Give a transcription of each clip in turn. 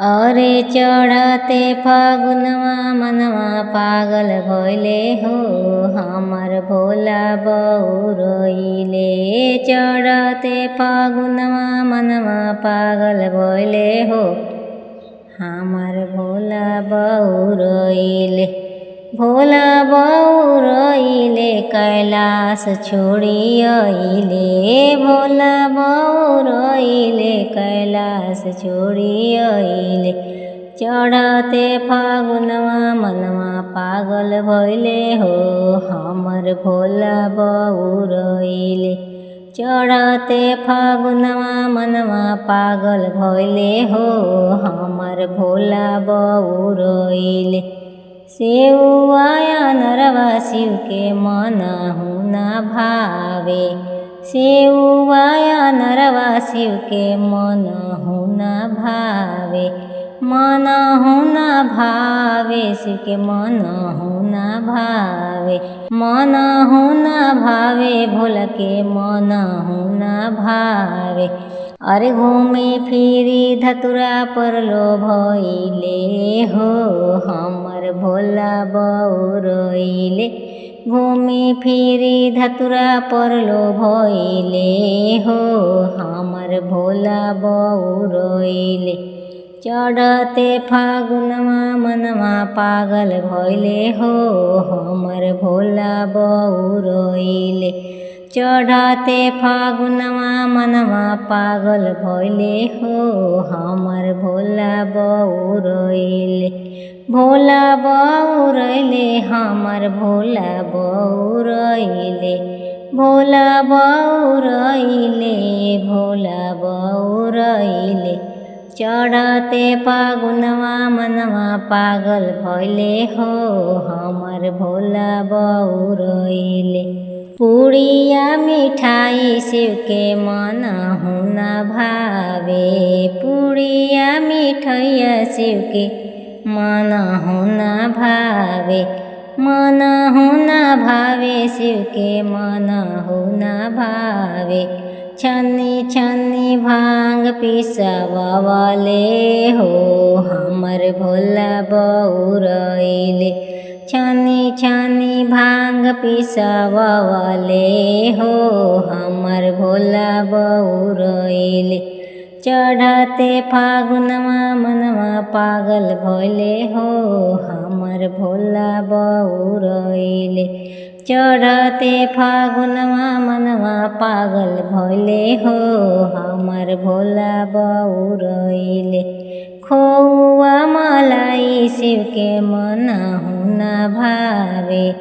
अरे चढ़ते फागुनवा मनवा पागल भइले हो, हमर भोला बऊ रोइले। चढ़ते फागुनवा मनवा पागल भइले हो, हमर भोला बऊ रोइले। भोला बऊ रोइले कैलाश छोड़ी अइले। भोला बऊ रोइले कैलाश छोड़ी अइले। चढ़ते फागुनवा मनवा पागल भइले हो, हमर भोला बऊ रोइले। चढ़ते फागुनवा मनवा पागल भइले हो, हमर भोला बऊ रोइले। सेउवाया नरवा शिव के मनहु न भावे। सेउवाया नरवा शिव के मनहु न भावे। मनहु न भावे शिव के मनहु न भावे। मनहु न भावे भोला के मनहु न भावे। अरे घूमे फिरी धतुरा पर लो भइले हो, हमर भोला बऊ रोइले। घूमे फिरी धतुरा पर लो भइले हो, हमर भोला बऊ रोइले। चढ़ते फागुनवा मनवा पागल भइले हो, हमर भोला बऊ रोइले। चढ़ते फागुनवा मनवा पागल भइले हो, हमर भोला बऊ रोइले। भोला बऊ रोइले हमर भोला बऊ रोइले। भोला बऊ रोइले भोला बऊ रोइले। चढ़ते फागुनवा मनवा पागल भइले हो, हमर भोला बऊ रोइले। पुड़िया मिठाई शिव के मनहु न भावे। पुड़िया मिठाइया शिव के मनहु न भावे। मनहु न भावे शिव के मनहु न भावे। छन्नी छन्नी भांग पिसवाले हो, हमर भोला बऊ रोइले। छन्नी छन्नी भांग पिसवाले हो, हमर भोला बऊ रोइले। चढ़ते फागुनवा मनवा पागल भइले हो, हमर भोला बऊ रोइले। चढ़ते फागुनवा मनवा पागल भइले हो, हमर भोला बऊ रोइले। खोआ मलाई शिव के मनहु न भावे।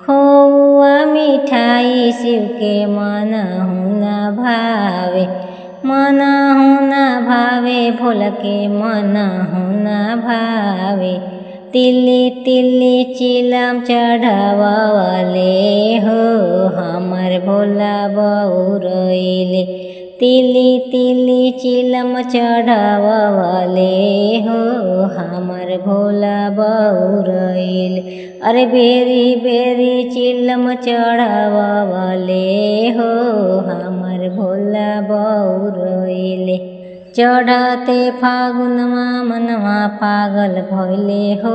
खोआ मिठाई शिव के मनहु न भावे। मनहु न भावे भोला के मनहु न भावे। तिल्ली तिल्ली चिलम चढ़ावले हो, हमर भोला बऊ रोइले। तिल्ली तिल्ली चिलम चढ़ावले हो, हमर भोला बऊ रोइले। अरे बेरी बेरी चिलम चढ़ावले हो, हमर भोला बऊ रोइले। चढ़ते फागुनवा मनवा पागल भइले हो,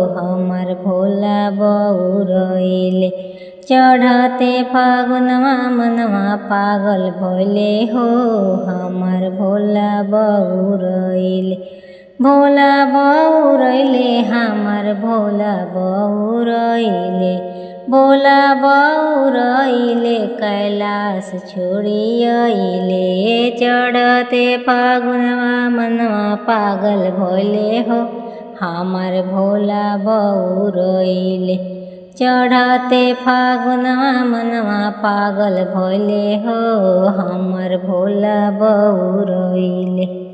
हमर भोला बऊ रोइले। चढ़ते फागुनवा मनवा पागल भइले हो, हमर भोला बऊ रोइले। भोला बऊ रोइले हमर भोला बऊ रोइले। भोला बऊ रोइले कैलाश छोड़ी अइले। चढ़ते फागुनवा मनवा पागल भइले हो, हमर भोला बऊ रोइले। चढ़ते फागुनवा मनवा पागल भइले हो, हमर भोला बऊ रोइले।